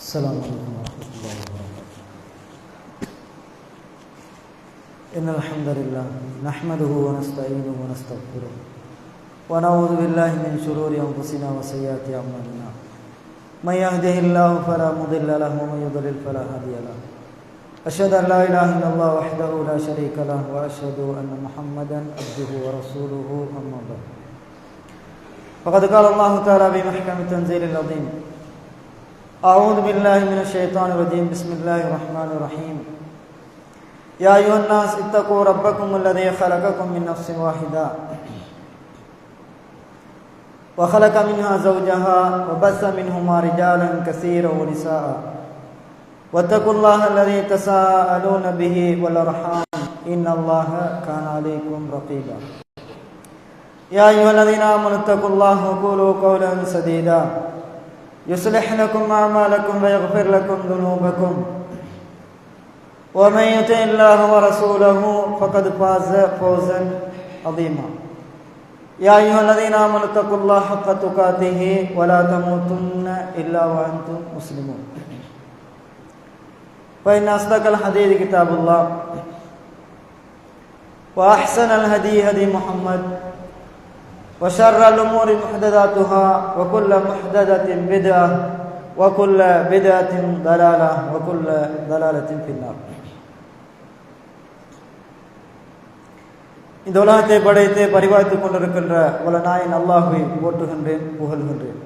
السلام عليكم ورحمة الله وبركاته. إن الحمد لله نحمده ونستعينه ونستغفره ونعوذ بالله من شرور أنفسنا وسيئات أعمالنا. من يهده الله فلا مضل له ومن يضلل فلا هادي له. أشهد أن لا إله إلا الله وحده لا شريك له وأشهد أن محمدا عبده ورسوله أما بعد. فقد قال الله تعالى بمحكم التنزيل العظيم: أعوذ بالله من الشيطان الرجيم. بسم الله الرحمن الرحيم. يا أيها الناس اتقوا ربكم الذي خلقكم من نفس واحدة وخلق منها زوجها وبث منهما رجالا كثيرا ونساء واتقوا الله الذي تساءلون به والأرحام إن الله كان عليكم رقيبا. يا أيها الذين آمنوا اتقوا الله وقولوا قولا سديدا يصلح لكم أعمالكم ويغفر لكم ذنوبكم ومن يطع الله ورسوله فقد فاز فوزا عظيما. يا أيها الذين آمنوا اتقوا الله حق تقاته ولا تموتن إلا وأنتم مسلمون. فإن أصدق الحديث كتاب الله وأحسن الهدي هدي محمد وشر الأمور محدثاتها وكل محدثة بدعة وكل بدعة ضلالة وكل ضلالة في النار. இந்த உலகத்தை படைத்து பரிபாலித்துக் கொண்டிருக்கின்ற வல்லநாயன் அல்லாஹ்வை போற்றுகின்றேன், புகழ்கின்றேன்.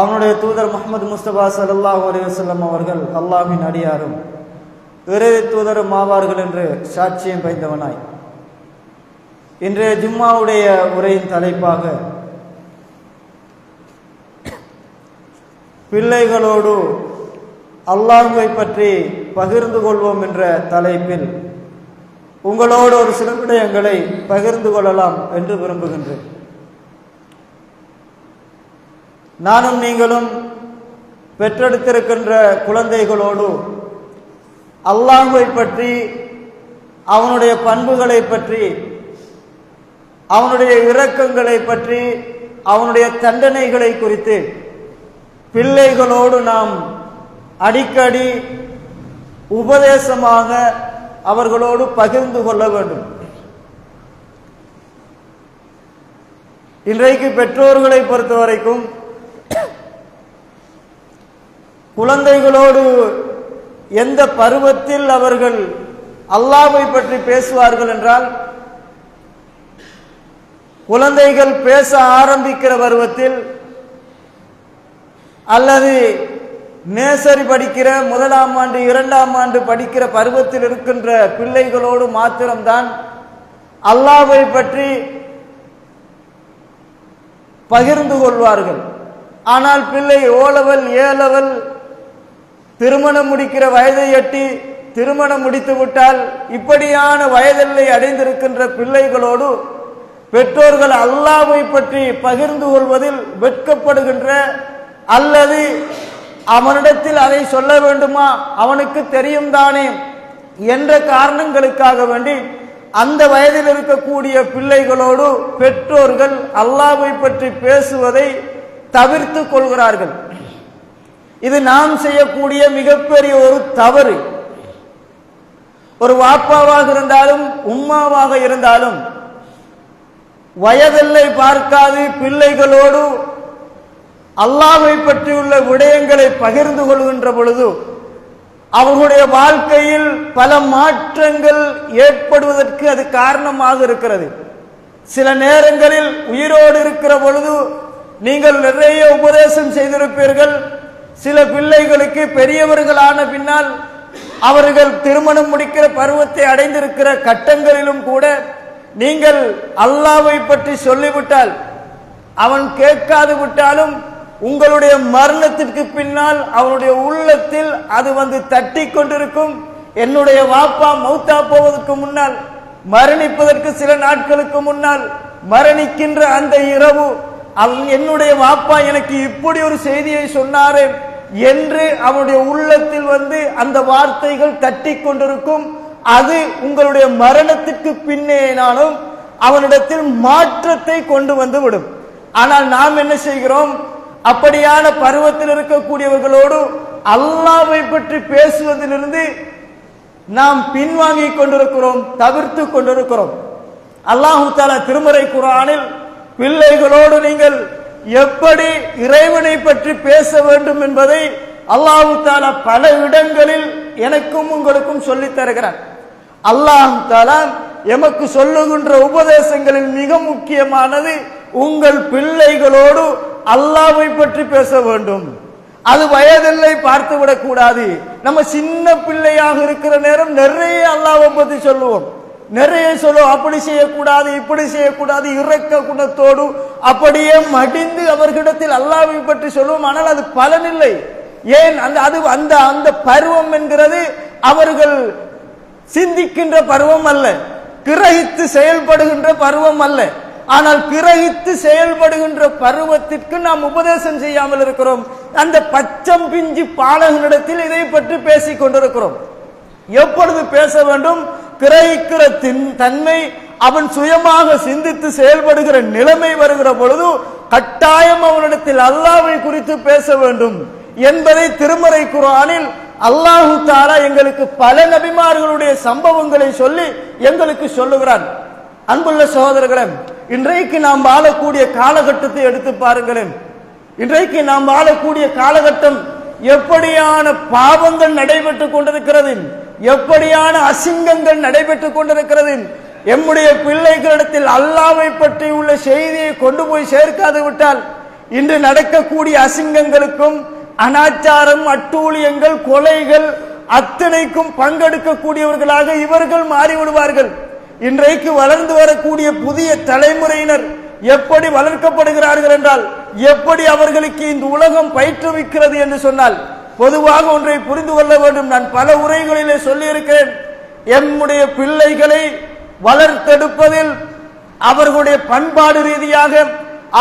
அவனுடைய தூதர் முஹம்மது முஸ்தபா ஸல்லல்லாஹு அலைஹி வஸல்லம் அவர்கள் அல்லாஹ்வின் அடியாரும் இறை தூதரும் ஆவார்கள் என்று சாட்சியம் படைத்தவனாய் இன்றைய ஜும்மாவுடைய உரையின் தலைப்பாக பிள்ளைகளோடு அல்லாஹ்வை பற்றி பகிர்ந்து கொள்வோம் என்ற தலைப்பில் உங்களோடு ஒரு சில விடயங்களை பகிர்ந்து கொள்ளலாம் என்று விரும்புகின்றேன். நானும் நீங்களும் பெற்றெடுத்திருக்கின்ற குழந்தைகளோடு அல்லாஹ்வை பற்றி, அவனுடைய பண்புகளை பற்றி, அவனுடைய இரக்கங்களை பற்றி, அவனுடைய தண்டனைகளை குறித்து பிள்ளைகளோடு நாம் அடிக்கடி உபதேசமாக அவர்களோடு பகிர்ந்து கொள்ள வேண்டும். இன்றைக்கு பெற்றோர்களை பொறுத்தவரைக்கும் குழந்தைகளோடு எந்த பருவத்தில் அவர்கள் அல்லாஹ்வை பற்றி பேசுவார்கள் என்றால், குழந்தைகள் பேச ஆரம்பிக்கிற பருவத்தில் அல்லது நேசரி படிக்கிற முதலாம் ஆண்டு இரண்டாம் ஆண்டு படிக்கிற பருவத்தில் இருக்கின்ற பிள்ளைகளோடு மாத்திரம்தான் அல்லாஹ்வை பற்றி பகிர்ந்து கொள்வார்கள். ஆனால் பிள்ளை ஓலவல் ஏலவல் திருமணம் முடிக்கிற வயதை எட்டி திருமணம் முடித்து விட்டால் இப்படியான வயதெல்லை அடைந்திருக்கின்ற பிள்ளைகளோடு பெற்றோர்கள் அல்லாஹ்வை பற்றி பகிர்ந்து கொள்வதில் வெட்கப்படுகின்ற அல்லது அவனிடத்தில் அதை சொல்ல வேண்டுமா, அவனுக்கு தெரியும் தானே என்ற காரணங்களுக்காக வேண்டி அந்த வயதில் இருக்கக்கூடிய பிள்ளைகளோடு பெற்றோர்கள் அல்லாஹ்வை பற்றி பேசுவதை தவிர்த்து கொள்கிறார்கள். இது நாம் செய்யக்கூடிய மிகப்பெரிய ஒரு தவறு. ஒரு வாப்பாவாக இருந்தாலும் உம்மாவாக இருந்தாலும் வயதெல்லை பார்க்காது பிள்ளைகளோடு அல்லாஹ்வை பற்றியுள்ள விடயங்களை பகிர்ந்து கொள்கின்ற பொழுது அவர்களுடைய வாழ்க்கையில் பல மாற்றங்கள் ஏற்படுவதற்கு அது காரணமாக இருக்கிறது. சில நேரங்களில் உயிரோடு இருக்கிற பொழுது நீங்கள் நிறைய உபதேசம் செய்திருப்பீர்கள். சில பிள்ளைகளுக்கு பெரியவர்களான பின்னால் அவர்கள் திருமணம் முடிக்கிற பருவத்தை அடைந்திருக்கிற கட்டங்களிலும் கூட நீங்கள் அல்லாஹ்வை பற்றி சொல்லிவிட்டால் அவன் கேட்காது விட்டாலும் உங்களுடைய மரணத்திற்கு பின்னால் அவனுடைய உள்ளத்தில் அது தட்டி கொண்டிருக்கும். என்னுடைய வாப்பா மௌத்தா போவதற்கு முன்னால், மரணிப்பதற்கு சில நாட்களுக்கு முன்னால், மரணிக்கின்ற அந்த இரவு என்னுடைய வாப்பா எனக்கு இப்படி ஒரு செய்தியை சொன்னாரே என்று அவனுடைய உள்ளத்தில் அந்த வார்த்தைகள் தட்டி கொண்டிருக்கும். அது உங்களுடைய மரணத்திற்கு பின்னேனாலும் அவனிடத்தில் மாற்றத்தை கொண்டு வந்து விடும். ஆனால் நாம் என்ன செய்கிறோம்? அப்படியான பருவத்தில் இருக்கக்கூடியவர்களோடு அல்லாஹ்வை பற்றி பேசுவதிலிருந்து நாம் பின்வாங்கிக் கொண்டிருக்கிறோம், தவிர்த்து கொண்டிருக்கிறோம். அல்லாஹு தஆலா திருமறை குர்ஆனில் பிள்ளைகளோடு நீங்கள் எப்படி இறைவனை பற்றி பேச வேண்டும் என்பதை அல்லாஹு தஆலா பல இடங்களில் எனக்கும் உங்களுக்கும் சொல்லித் தருகிறார். அல்லாஹ் தஆலா எமக்கு சொல்லுகின்ற உபதேசங்களில் மிக முக்கியமானது உங்கள் பிள்ளைகளோடு அல்லாஹ்வை பற்றி பேச வேண்டும். அது வயதில்லை பார்த்துவிடக் கூடாது. நம்ம சின்ன பிள்ளையாக இருக்கிற நேரம் நிறைய அல்லாஹ்வை பற்றி சொல்லுவோம், நிறைய சொல்லுவோம். அப்படி செய்யக்கூடாது, இப்படி செய்யக்கூடாது, இரக்க குணத்தோடு அப்படியே மடிந்து அவர்களிடத்தில் அல்லாஹ்வை பற்றி சொல்லுவோம். ஆனால் அது பலனில்லை. ஏன்? அந்த பருவம் என்கிறது அவர்கள் சிந்திக்கின்ற பருவம் அல்ல, கிரகித்து செயல்படுகின்ற பருவம் அல்ல. ஆனால் கிரகித்து செயல்படுகின்ற பருவத்திற்கு நாம் உபதேசம் செய்யாமல் இருக்கிறோம். அந்த பச்சம் பிஞ்சு பாலகனிடத்தில் இதை பற்றி பேசிக் கொண்டிருக்கிறோம். எப்பொழுது பேச வேண்டும்? கிரகிக்கிற தன்மை, அவன் சுயமாக சிந்தித்து செயல்படுகிற நிலைமை வருகிற பொழுது கட்டாயம் அவனிடத்தில் அல்லாஹ்வை குறித்து பேச வேண்டும் என்பதை திருமறை குர்ஆனில் அல்லாஹு தஆலா எங்களுக்கு பல நபிமார்களுடைய சம்பவங்களை சொல்லி எங்களுக்கு சொல்லுகிறான். அன்புள்ள சகோதரர்களே, இன்றைக்கு நாம் வாழக்கூடிய காலகட்டத்தை எடுத்து பாருங்களேன். இன்றைக்கு நாம் வாழக்கூடிய காலகட்டம் எப்படியான பாவங்கள் நடைபெற்றுக் கொண்டிருக்கிறது, எப்படியான அசிங்கங்கள் நடைபெற்றுக் கொண்டிருக்கிறது. எம்முடைய பிள்ளைகளிடத்தில் அல்லாஹ்வை பற்றி உள்ள செய்தியை கொண்டு போய் சேர்க்காது விட்டால் இன்று நடக்கக்கூடிய அசிங்கங்களுக்கும் அனாச்சாரம், அட்டூழியங்கள், கொலைகள் அத்தனைக்கும் பங்கெடுக்கக்கூடியவர்களாக இவர்கள் மாறிவிடுவார்கள். இன்றைக்கு வளர்ந்து வரக்கூடிய புதிய தலைமுறையினர் எப்படி வளர்க்கப்படுகிறார்கள் என்றால், எப்படி அவர்களுக்கு இந்த உலகம் பயிற்றுவிக்கிறது என்று சொன்னால், பொதுவாக ஒன்றை புரிந்து கொள்ள வேண்டும். நான் பல உரைகளிலே சொல்லியிருக்கிறேன். எம்முடைய பிள்ளைகளை வளர்த்தெடுப்பதில் அவர்களுடைய பண்பாடு ரீதியாக,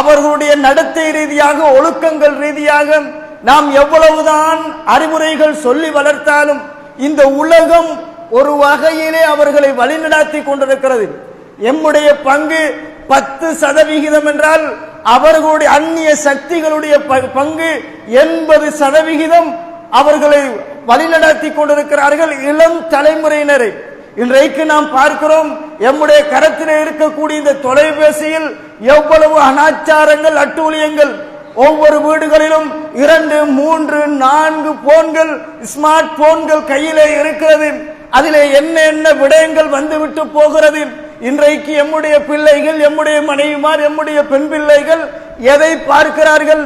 அவர்களுடைய நடத்தை ரீதியாக, ஒழுக்கங்கள் ரீதியாக நாம் எவ்வளவுதான் அறிவுரைகள் சொல்லி வளர்த்தாலும் இந்த உலகம் ஒரு வகையிலே அவர்களை வழிநடாத்தி கொண்டிருக்கிறது. எம்முடைய பங்கு 10% என்றால் அவர்களுடைய அந்நிய சக்திகளுடைய பங்கு 80% அவர்களை வழிநடாத்தி கொண்டிருக்கிறார்கள், இளம் தலைமுறையினரை. இன்றைக்கு நாம் பார்க்கிறோம், எம்முடைய கரத்திலே இருக்கக்கூடிய இந்த தொலைபேசியில் எவ்வளவு அனாச்சாரங்கள், அட்டூழியங்கள். ஒவ்வொரு வீடுகளிலும் 2, 3, 4 போன்கள், ஸ்மார்ட் போன்கள் கையிலே இருக்கிறது. அதிலே என்ன விடயங்கள் வந்துவிட்டு போகிறது. இன்றைக்கு எம்முடைய பிள்ளைகள், எம்முடைய மனைவிமார், எம்முடைய பெண் பிள்ளைகள் எதை பார்க்கிறார்கள்?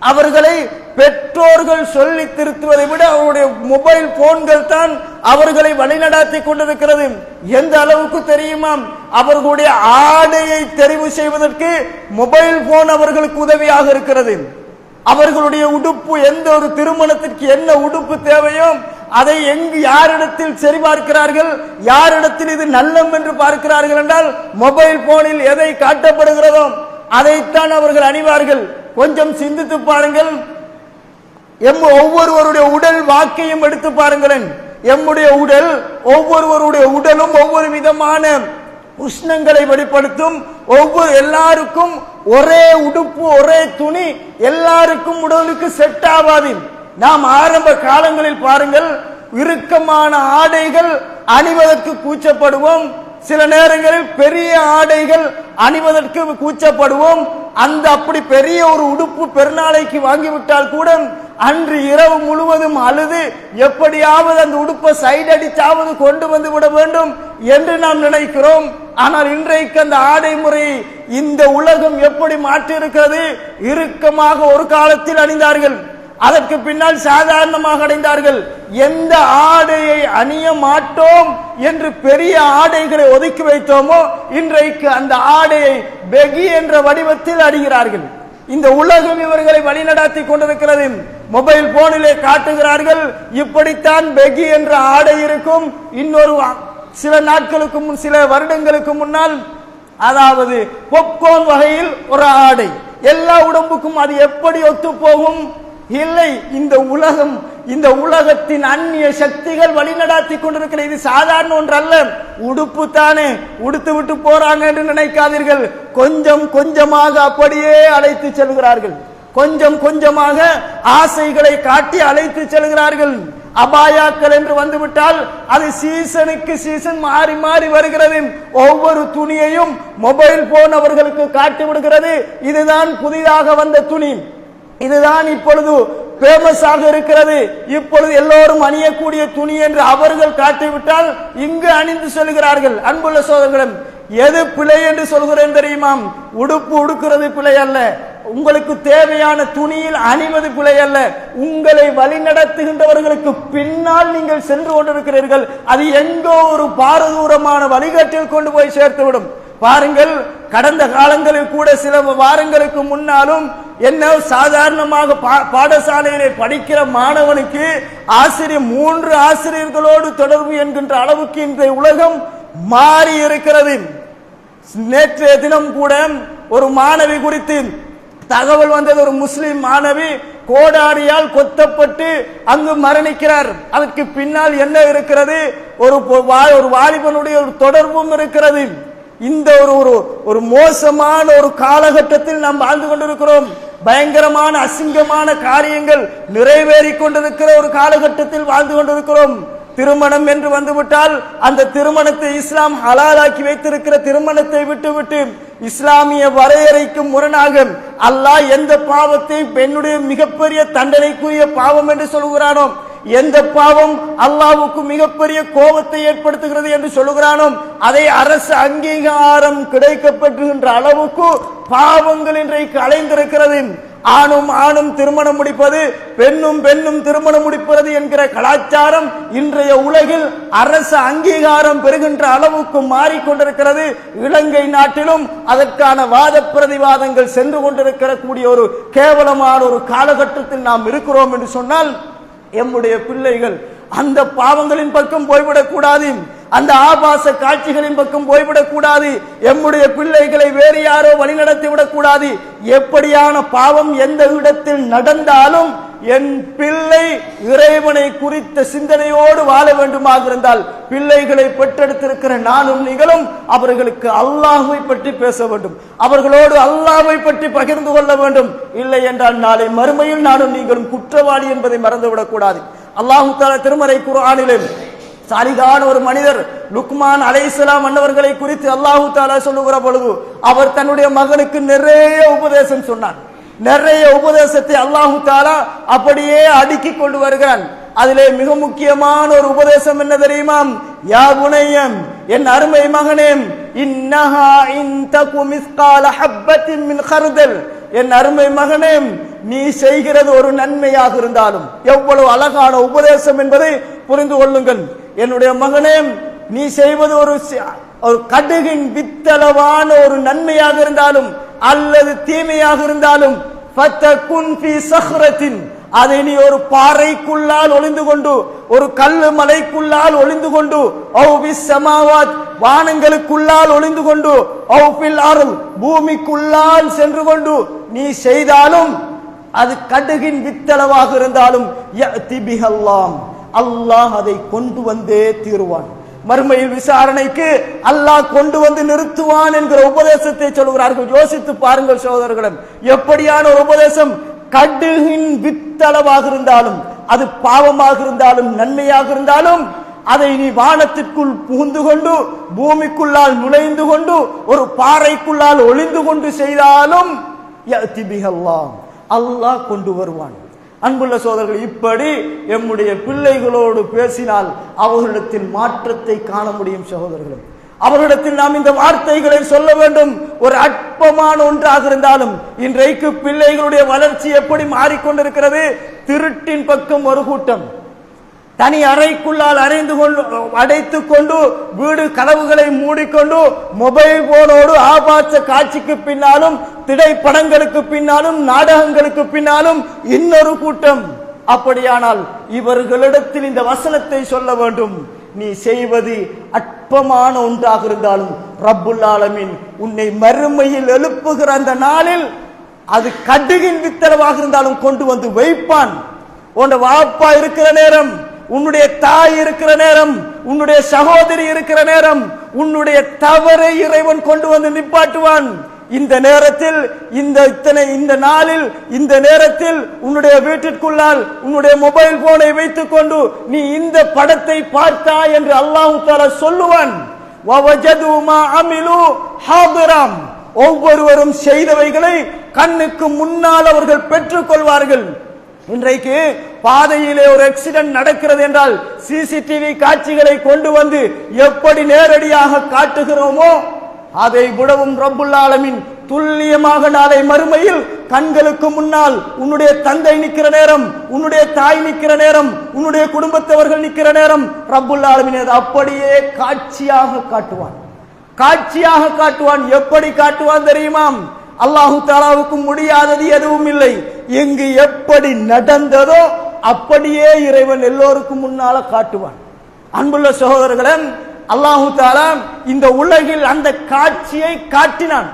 அவர்களை பெற்றோர்கள் சொல்லி திருத்துவதை விட அவருடைய மொபைல் போன்கள் தான் அவர்களை வழிநடாத்தி கொண்டிருக்கிறது. எந்த அளவுக்கு தெரியுமா? அவர்களுடைய ஆடையை தெரிவு செய்வதற்கு மொபைல் போன் அவர்களுக்கு உதவியாக இருக்கிறது. அவர்களுடைய உடுப்பு, எந்த ஒரு திருமணத்திற்கு என்ன உடுப்பு தேவையோ அதை எங்கு யாரிடத்தில் சரிபார்க்கிறார்கள், யாரிடத்தில் இது நல்லம் என்று பார்க்கிறார்கள் என்றால் மொபைல் போனில் எதை காட்டப்படுகிறதோ அதைத்தான் அவர்கள் அணிவார்கள். கொஞ்சம் சிந்தித்து பாருங்கள். ஒவ்வொருவருடைய உடல் வாக்கையும் எடுத்து பாருங்களேன். எம்முடைய உடல், ஒவ்வொருவருடைய உடலும் ஒவ்வொரு விதமான உஷ்ணங்களை வெளிப்படுத்தும். எல்லாருக்கும் ஒரே உடுப்பு, ஒரே துணி எல்லாருக்கும் உடலுக்கு செட் ஆகாது. நாம் ஆரம்ப காலங்களில் பாருங்கள், இறுக்கமான ஆடைகள் அணிவதற்கு கூச்சப்படுவோம். சில நேரங்களில் பெரிய ஆடைகள் அணிவதற்கு கூச்சப்படுவோம். அப்படி பெரிய ஒரு உடுப்பு பெருநாளைக்கு வாங்கிவிட்டால் கூட அன்று இரவு முழுவதும் அழுது எப்படியாவது அந்த உடுப்பை சைடு அடிச்சாவது கொண்டு வந்து விட வேண்டும் என்று நாம் நினைக்கிறோம். ஆனால் இன்றைக்கு அந்த ஆடை முறையை இந்த உலகம் எப்படி மாற்றியிருக்கிறது. இறுக்கமாக ஒரு காலத்தில் அணிந்தார்கள், அதற்கு பின்னால் சாதாரணமாக அடைந்தார்கள். எந்த ஆடையை அணிய மாட்டோம் என்று பெரிய ஆடைகளை ஒதுக்கி வைத்தோமோ இன்றைக்கு அந்த ஆடையை பெகி என்ற வடிவத்தில் அணிகிறார்கள். இந்த உலகம் இவர்களை வழிநடாத்தி கொண்டிருக்கிறது. மொபைல் போனிலே காட்டுகிறார்கள், இப்படித்தான் பெகி என்ற ஆடை இருக்கும். இன்னொரு சில நாட்களுக்கு சில வருடங்களுக்கு முன்னால், அதாவது பொப்கார்ன் வகையில் ஒரு ஆடை, எல்லா உடம்புக்கும் அது எப்படி ஒத்து போகும்? இல்லை. இந்த உலகத்தின் அந்நிய சக்திகள் வழிநடாத்தி கொண்டிருக்கிற இது சாதாரண ஒன்று அல்ல. உடுப்பு தானே, உடுத்து விட்டு போறாங்க என்று நினைக்காதீர்கள். கொஞ்சம் கொஞ்சமாக அப்படியே அழைத்து செல்கிறார்கள். கொஞ்சம் கொஞ்சமாக ஆசைகளை காட்டி அழைத்து செல்கிறார்கள். அபாயாக்கள் என்று வந்துவிட்டால் அது சீசனுக்கு சீசன் மாறி மாறி வருகிறது. ஒவ்வொரு துணியையும் மொபைல் போன் அவர்களுக்கு காட்டி விடுகிறது. இதுதான் புதிதாக வந்த துணி, இதுதான் இப்பொழுது பேமஸ் ஆக இருக்கிறது, இப்பொழுது எல்லோரும் அணியக்கூடிய துணி என்று அவர்கள் காட்டிவிட்டால் இங்கு அணிந்து சொல்கிறார்கள். அன்புள்ள சகோதரர்களே, எது பிழை என்று சொல்கிறேன் தெரியுமா? உடுப்பு உடுக்கிறது பிழை அல்ல, உங்களுக்கு தேவையான துணியில் அணிவது பிழை அல்ல. உங்களை வழிநடத்துகின்றவர்களுக்கு பின்னால் நீங்கள் சென்று கொண்டிருக்கிறீர்கள், அது எங்கோ ஒரு பாரதூரமான வழிகாட்டில் கொண்டு போய் சேர்த்துவிடும். பாருங்கள், கடந்த காலங்களில் கூட சில வாரங்களுக்கு முன்னாலும் என்ன சாதாரணமாக பாடசாலையிலே படிக்கிற மாணவனுக்கு ஆசிரியர் 3 ஆசிரியர்களோடு தொடர்பு என்கின்ற அளவுக்கு இந்த உலகம் மாறி இருக்கிறது. நேற்றைய தினம் கூட ஒரு மாணவி குறித்து தகவல் வந்தது. ஒரு முஸ்லிம் மாணவி கோடாரியால் கொத்தப்பட்டு அங்கு மரணிக்கிறார். அதற்கு பின்னால் என்ன இருக்கிறது? ஒரு வாலிபனுடைய ஒரு தொடர்பும் இருக்கிறது. இந்த ஒரு மோசமான ஒரு காலகட்டத்தில் நாம் வாழ்ந்து கொண்டிருக்கிறோம். பயங்கரமான அசிங்கமான காரியங்கள் நிறைவேறி கொண்டிருக்கிற ஒரு காலகட்டத்தில் வாழ்ந்து கொண்டிருக்கிறோம். திருமணம் என்று வந்துவிட்டால் அந்த திருமணத்தை இஸ்லாம் ஹலாலாக்கி வைத்திருக்கிற திருமணத்தை விட்டுவிட்டு இஸ்லாமிய வரையறைக்கு முரணாக அல்லாஹ் எந்த பாவத்தை பெண்ணுடைய மிகப்பெரிய தண்டனைக்குரிய பாவம் என்று சொல்கிறானோ, எந்த பாவம் அல்லாஹ்வுக்கு மிகப்பெரிய கோபத்தை ஏற்படுத்துகிறது என்று சொல்லுகிறானோ, அதை அரசு அங்கீகாரம் கிடைக்கப்பெறுகின்ற அளவுக்கு பாவங்கள் இன்றைக்கு அலைந்திருக்கிறது. ஆணும் திருமணம் முடிப்பது, பெண்ணும் திருமணம் முடிப்பது என்கிற கலாச்சாரம் இன்றைய உலகில் அரசு அங்கீகாரம் பெறுகின்ற அளவுக்கு மாறிக்கொண்டிருக்கிறது. இலங்கை நாட்டிலும் அதற்கான வாத பிரதிவாதங்கள் சென்று கொண்டிருக்கிற கூடிய ஒரு கேவலமான ஒரு காலகட்டத்தில் நாம் இருக்கிறோம் என்று சொன்னால், எம்முடைய பிள்ளைகள் அந்த பாவங்களின் பக்கம் போய்விடக் கூடாது, அந்த ஆபாச காட்சிகளின் பக்கம் போய்விடக் கூடாது. எம்முடைய பிள்ளைகளை வேறு யாரோ வழிநடத்தி விடக் கூடாது. எப்படியான பாவம் எந்த இடத்தில் நடந்தாலும் என் பிள்ளை இறைவனை குறித்த சிந்தனையோடு வாழ வேண்டுமாக இருந்தால் பிள்ளைகளை பெற்றெடுத்திருக்கிற நானும் நீங்களும் அவர்களுக்கு அல்லாஹ்வை பற்றி பேச வேண்டும், அவர்களோடு அல்லாஹ்வை பற்றி பகிர்ந்து கொள்ள வேண்டும். இல்லை என்றால் நாளை மறுமையில் நானும் நீங்களும் குற்றவாளி என்பதை மறந்துவிடக் கூடாது. அல்லாஹ் தஆலா திருமறை குர்ஆனிலே சாலிகான ஒரு மனிதர் லுக்மான் அலைஹிஸ்ஸலாம் அன்னவர்களை குறித்து அல்லாஹ் தஆலா சொல்லுகிற பொழுது அவர் தன்னுடைய மகனுக்கு நிறைய உபதேசம் சொன்னார். நிறைய உபதேசத்தை அல்லாஹ் தஆலா அப்படியே அடுக்கி கொண்டு வருகிறான். அதிலே மிக முக்கியமான ஒரு உபதேசம் என்ன தெரியுமா? யா புனையம், என் அருமை மகனே, இன்னஹா இன் தகு மிஸ்கால ஹப்பத்தின் மின் கர்தல், என் அருமை மகனே, நீ செய்கிறது ஒரு நன்மையாக இருந்தாலும், எவ்வளவு அழகான உபதேசம் என்பதை புரிந்து கொள்ளுங்கள். என்னுடைய மகனே, நீ செய்வது ஒரு கடுகின் வித்தளவான ஒரு நன்மையாக இருந்தாலும் அல்லது தீமையாக இருந்தாலும், ஃபதகுன் ஃபீ ஸஹ்ரத்தின், அதை நீ ஒரு பாறைக்குள்ளால் ஒளிந்து கொண்டு, ஒரு கல்லு மலைக்குள்ளால் ஒளிந்து கொண்டு, ஔ பிஸ் ஸமாவாத், வானங்களுக்குள்ளால் ஒளிந்து கொண்டு, ஔ ஃபில் அர்த், பூமிக்குள்ளால் சென்று கொண்டு நீ செய்தாலும், அது கடுகின் வித்தளவாக இருந்தாலும், யஅதி பிஹல்லாஹ், அல்லாஹ் அதை கொண்டு வந்தே தீருவான். மறுமையில் விசாரணைக்கு அல்லாஹ் கொண்டு வந்து நிறுத்துவான் என்கிற உபதேசத்தை சொல்கிறார்கள். யோசித்து பாருங்கள் சகோதரர்களே, எப்படியான ஒரு உபதேசம்! கடுகின் வித்தளவாக இருந்தாலும், அது பாவமாக இருந்தாலும் நன்மையாக இருந்தாலும், அதை நீ வானத்திற்குள் புகுந்து கொண்டு, பூமிக்குள்ளால் நுழைந்து கொண்டு, ஒரு பாறைக்குள்ளால் ஒளிந்து கொண்டு செய்தாலும் யஅதி பிஹல்லாஹ், அல்லாஹ் கொண்டு வருவான். அன்புள்ள சோதரர்கள், இப்படி எம்முடைய பிள்ளைகளோடு பேசினால் அவர்களிடத்தில் மாற்றத்தை காண முடியும். சகோதரர்களும், அவர்களிடத்தில் நாம் இந்த வார்த்தைகளை சொல்ல வேண்டும். ஒரு அற்பமான ஒன்றாக இருந்தாலும் இன்றைக்கு பிள்ளைகளுடைய வளர்ச்சி எப்படி மாறிக்கொண்டிருக்கிறது! திருட்டின் பக்கம் ஒரு கூட்டம், தனி அறைக்குள்ளால் அடைத்துக் கொண்டு வீடு கதவுகளை மூடிக்கொண்டு மொபைல் போனோடு ஆபாச காட்சிக்கு பின்னாலும், திரைப்படங்களுக்கு பின்னாலும், நாடகங்களுக்கு பின்னாலும் இன்னொரு கூட்டம். அப்படியானால் இவர்களிடத்தில் இந்த வசனத்தை சொல்ல வேண்டும். நீ செய்வது அற்பமான ஒன்றாக இருந்தாலும் ரப்புல் ஆலமீன் உன்னை மறுமையில் எழுப்புகிற அந்த நாளில் அது கடுகின் வித்தளவாக இருந்தாலும் கொண்டு வந்து வைப்பான். உன் வாப்பா இருக்கிற நேரம், உன்னுடைய தாய் இருக்கிற நேரம், உன்னுடைய சகோதரி இருக்கிற நேரம், உன்னுடைய தவறை இறைவன் கொண்டு வந்து நிப்பாட்டுவான். இந்த நேரத்தில் இந்த நாளில் இந்த நேரத்தில் உன்னுடைய வீட்டிற்குள்ளால் உன்னுடைய மொபைல் போனை வைத்துக் கொண்டு நீ இந்த படத்தை பார்த்தாய் என்று அல்லாஹ் தஆலா சொல்லுவான். வவஜது மா அமிலு ஹாதிரம், ஒவ்வொருவரும் செய்தவைகளை கண்ணுக்கு முன்னால் அவர்கள் பெற்றுக் கொள்வார்கள். இன்றைக்கு பாதையிலே ஒரு ஆக்சிடென்ட் நடக்கிறது என்றால் சிசிடிவி காட்சிகளை கொண்டு வந்து எப்படி நேரடியாக காட்டுகிறோமோ அதை விடவும் ரப்புல் ஆலமீன் துல்லியமாக நாளை மறுமையில் கண்களுக்கு முன்னால் உன்னுடைய தந்தை நிற்கிற நேரம், உன்னுடைய தாய் நிற்கிற நேரம், உன்னுடைய குடும்பத்தவர்கள் நிற்கிற நேரம் ரப்புல் ஆலமீன் அதை அப்படியே காட்சியாக காட்டுவான். காட்சியாக காட்டுவான். எப்படி காட்டுவான் தெரியுமாம்? அல்லாஹு தஆலாவுக்கு முடியாதது எதுவும் இல்லை. எங்கு எப்படி நடந்ததோ அப்படியே இறைவன் எல்லோருக்கும் முன்னால காட்டுவான். அன்புள்ள சகோதரர்களே, அல்லாஹு தஆலா இந்த உலகில் அந்த காட்சியை காட்டினான்.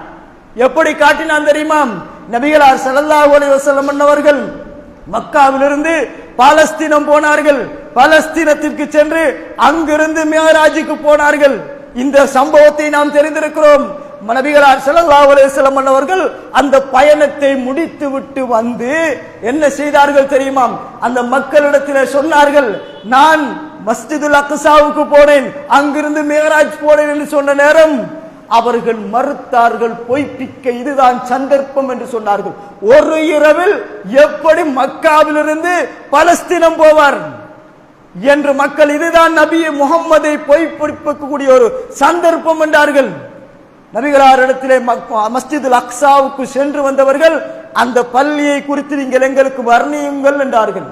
எப்படி காட்டினான் தெரியுமா? நபிகளார் ஸல்லல்லாஹு அலைஹி வஸல்லம் அவர்கள் மக்காவிலிருந்து பாலஸ்தீனம் போனார்கள். பாலஸ்தீனத்திற்கு சென்று அங்கிருந்து மிஅராஜுக்கு போனார்கள். இந்த சம்பவத்தை நாம் தெரிந்திருக்கிறோம். நபிகளார் ஸல்லல்லாஹு அலைஹி வஸல்லம் அவர்கள் அந்த பயணத்தை முடித்து விட்டு வந்து என்ன செய்தார்கள் தெரியுமா? அந்த மக்களிடத்தில் சொன்னார்கள், நான் மஸ்ஜிதுல் அக்ஸாவுக்கு போனேன், அங்கிருந்து மிஅராஜ் போனேன் என்று சொன்ன நேரம் அவர்கள் மறுத்தார்கள். பொய்ப்பிக்க இதுதான் சந்தர்ப்பம் என்று சொன்னார்கள். ஒரு இரவில் எப்படி மக்காவிலிருந்து பலஸ்தீனம் போவார் என்று மக்கள் இதுதான் நபி முகம்மதை பொய்ப்பிக்கக்கூடிய ஒரு சந்தர்ப்பம் என்றார்கள். நபிகளாரிடத்திலே மஸ்ஜிதுல் அக்ஸாவுக்கு சென்று வந்தவர்கள் அந்த பள்ளியை குறித்து நீங்கள் எங்களுக்கு வர்ணியுங்கள் என்றார்கள்.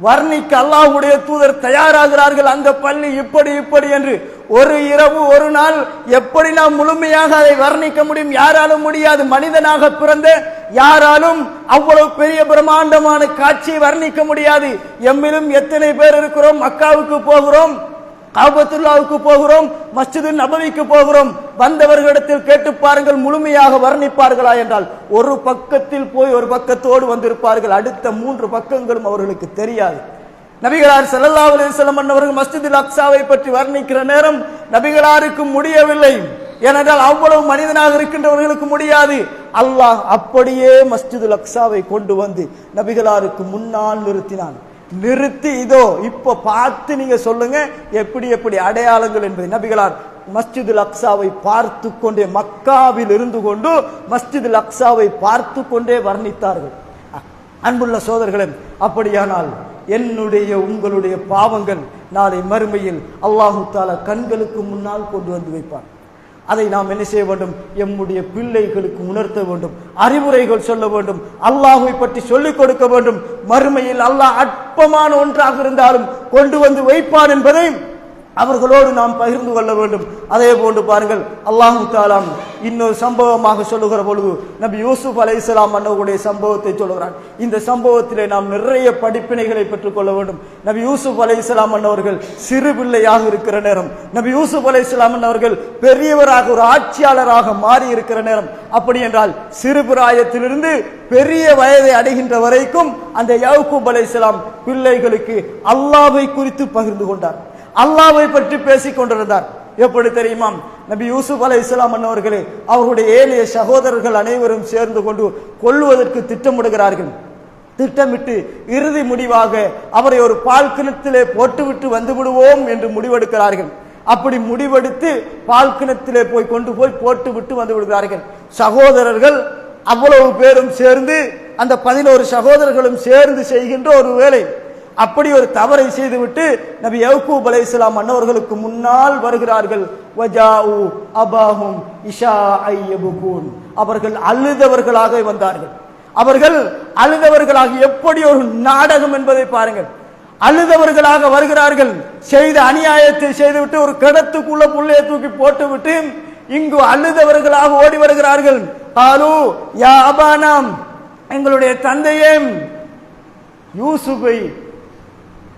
வர்ணிக்க அல்லாஹ்வுடைய தூதர் தயாராகிறார்கள். அந்த பள்ளி இப்படி இப்படி என்று. ஒரு இரவு ஒரு நாள் எப்படி நாம் முழுமையாக அதை வர்ணிக்க முடியும்? யாராலும் முடியாது. மனிதனாக பிறந்த யாராலும் அவ்வளவு பெரிய பிரம்மாண்டமான காட்சியை வர்ணிக்க முடியாது. எம்மிலும் எத்தனை பேர் இருக்கிறோம்? மக்காவுக்கு போகிறோம், காபத்துல்லாவுக்கு போகிறோம், மஸ்ஜிது நபவிக்கு போகிறோம். வந்தவர்களிடத்தில் கேட்டு பாருங்கள், முழுமையாக வர்ணிப்பார்களா என்றால் ஒரு பக்கத்தில் போய் ஒரு பக்கத்தோடு வந்திருப்பார்கள். அடுத்த 3 பக்கங்களும் அவர்களுக்கு தெரியாது. நபிகளார் ஸல்லல்லாஹு அலைஹி வஸல்லம் அவர்கள் மஸ்ஜிதுல் அக்ஸாவை பற்றி வர்ணிக்கிற நேரம் நபிகளாருக்கு முடியவில்லை. ஏனென்றால் அவ்வளவு மனிதனாக இருக்கின்றவர்களுக்கு முடியாது. அல்லாஹ் அப்படியே மஸ்ஜிதுல் அக்ஸாவை கொண்டு வந்து நபிகளாருக்கு முன்னால் நிறுத்தினான். நிறுத்தி இதோ இப்ப பார்த்து நீங்க சொல்லுங்க எப்படி எப்படி அடையாளங்கள் என்பதை. நபிகளார் மஸ்ஜிதுல் அக்ஸாவை பார்த்து கொண்டே, மக்காவில் இருந்து கொண்டு மஸ்ஜிதுல் அக்ஸாவை பார்த்து கொண்டே வர்ணித்தார்கள். அன்புள்ள சோதர்களே, அப்படியானால் என்னுடைய உங்களுடைய பாவங்கள் நாளை மறுமையில் அல்லாஹு தஆலா கண்களுக்கு முன்னால் கொண்டு வந்து வைப்பார். அதை நாம் என்ன செய்ய வேண்டும்? எம்முடைய பிள்ளைகளுக்கு உணர்த்த வேண்டும், அறிவுரைகள் சொல்ல வேண்டும், அல்லாஹ்வை பற்றி சொல்லிக் கொடுக்க வேண்டும். மறுமையில் அல்லாஹ் அற்பமான ஒன்றாக இருந்தாலும் கொண்டு வந்து வைப்பான் என்பதை அவர்களோடு நாம் பகிர்ந்து கொள்ள வேண்டும். அதே போன்று பாருங்கள், அல்லாஹு தஆலா இன்னொரு சம்பவமாக சொல்லுகிற பொழுது நபி யூசுப் அலைஹிஸ்ஸலாம் அவர்களுடைய சம்பவத்தை சொல்கிறான். இந்த சம்பவத்திலே நாம் நிறைய படிப்பினைகளை பெற்றுக் கொள்ள வேண்டும். நபி யூசுப் அலைஹிஸ்ஸலாம் அவர்கள் சிறு பிள்ளையாக இருக்கிற நேரம், நபி யூசுப் அலைஹிஸ்ஸலாம் அவர்கள் பெரியவராக ஒரு ஆட்சியாளராக மாறி இருக்கிற நேரம். அப்படி என்றால் சிறு பிராயத்திலிருந்து பெரிய வயதை அடைகின்ற வரைக்கும் அந்த யாக்கூப் அலைஹிஸ்ஸலாம் பிள்ளைகளுக்கு அல்லாஹ்வை குறித்து பகிர்ந்து கொண்டார். அல்லாஹ்வை பற்றி பேசிக் கொண்டிருந்தார். எப்படி தெரியுமா? நபி யூசுப் அலைஹிஸ்ஸலாம் அவர்களே அவருடைய ஏழைய சகோதரர்கள் அனைவரும் சேர்ந்து கொண்டு கொல்லுவதற்கு திட்டமிடுகிறார்கள். திட்டமிட்டு இறுதி முடிவாக அவரை ஒரு பால் கிணத்திலே போட்டுவிட்டு வந்து விடுவோம் என்று முடிவெடுக்கிறார்கள். அப்படி முடிவெடுத்து பால் கிணத்திலே கொண்டு போய் போட்டு விட்டு வந்து விடுகிறார்கள். சகோதரர்கள் அவ்வளவு பேரும் சேர்ந்து, அந்த 11 சகோதரர்களும் சேர்ந்து செய்கின்ற ஒரு வேலை. அப்படி ஒரு தவறை செய்துவிட்டு நபி யாக்கூப் அலைஹிஸ்ஸலாம் அன்னவர்களுக்கு முன்னால் வருகிறார்கள். வஜாஉ அபாஹும் இஷாஅ யப்கூன், அவர்கள் அழுதவர்களாக வந்தார்கள். அவர்கள் அழுதவர்களாக, எப்படி ஒரு நாடகம் என்பதை பாருங்கள். அழுதவர்களாக வருகிறார்கள். செய்த அநியாயத்தை செய்துவிட்டு ஒரு கிணத்துக்குள்ள புள்ளையை தூக்கி போட்டுவிட்டு இங்கு அழுதவர்களாக ஓடி வருகிறார்கள். காலு யா அபானாம், எங்களுடைய தந்தையே, யூசுஃபை,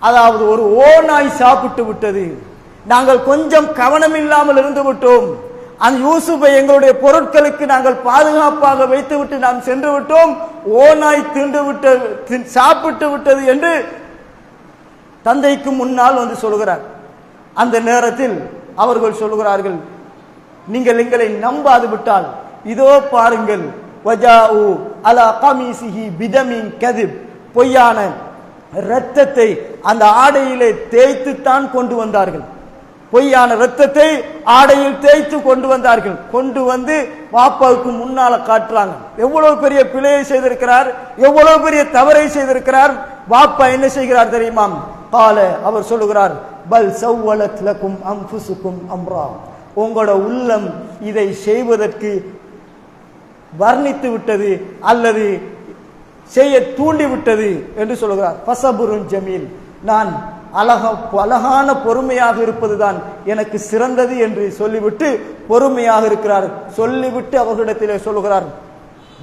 அதாவது ஒரு ஓநாய் சாப்பிட்டு விட்டது, நாங்கள் கொஞ்சம் கவனம் இல்லாமல் இருந்து விட்டோம், அந்த யூசுஃபை எங்களுடைய பொருட்களுக்கு நாங்கள் பாதுகாப்பாக வைத்துவிட்டு நாம் சென்று விட்டோம், ஓநாய் தின்று விட்டு சாப்பிட்டு விட்டது என்று தந்தைக்கு முன்னால் வந்து சொல்கிறார். அந்த நேரத்தில் அவர்கள் சொல்கிறார்கள், நீங்கள் எங்களை நம்பாது விட்டால் இதோ பாருங்கள், வஜாஉ அலா கமீசிஹி பிதமின் கதிப், பொய்யான இரத்தத்தை அந்த ஆடையிலே தேய்த்து தான் கொண்டு வந்தார்கள். பொய்யான இரத்தத்தை ஆடையில் தேய்த்து கொண்டு வந்தார்கள். கொண்டு வந்து வாப்பாவுக்கு முன்னால காட்டுறாங்க. எவ்வளவு பெரிய பிழையை செய்திருக்கிறார், எவ்வளவு பெரிய தவறை செய்திருக்கிறார். வாப்பா என்ன செய்கிறார் தெரியுமா? கால, அவர் சொல்லுகிறார், பல் சவ்வலத் லகும் அன்ஃபுசுகும் அம்ரா, உங்களோட உள்ளம் இதை செய்வதற்கு வர்ணித்து விட்டது அல்லது செய்ய தூண்டி விட்டது என்று சொல்லுகிறார். ஃபஸபுருன் ஜமீல், நான் அழகான பொறுமையாக இருப்பதுதான் எனக்கு சிறந்தது என்று சொல்லிவிட்டு பொறுமையாக இருக்கிறார். சொல்லிவிட்டு அவர்களிடத்திலே சொல்லுகிறார்,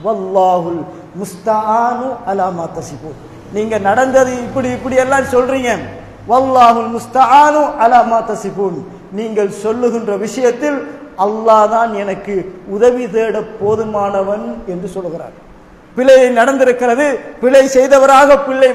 வல்லாஹுல் முஸ்தஆனு அலா மா தஸிபூன், நீங்க நடந்தது இப்படி இப்படி எல்லாம் சொல்றீங்க, வல்லாஹுல் முஸ்தஆனு அலா மா தஸிபூன், நீங்கள் சொல்லுகின்ற விஷயத்தில் அல்லாஹ் தான் எனக்கு உதவி தேட போதுமானவன் என்று சொல்லுகிறார். பிழை நடந்திருக்கிறது, பிழை செய்தவராக பிள்ளை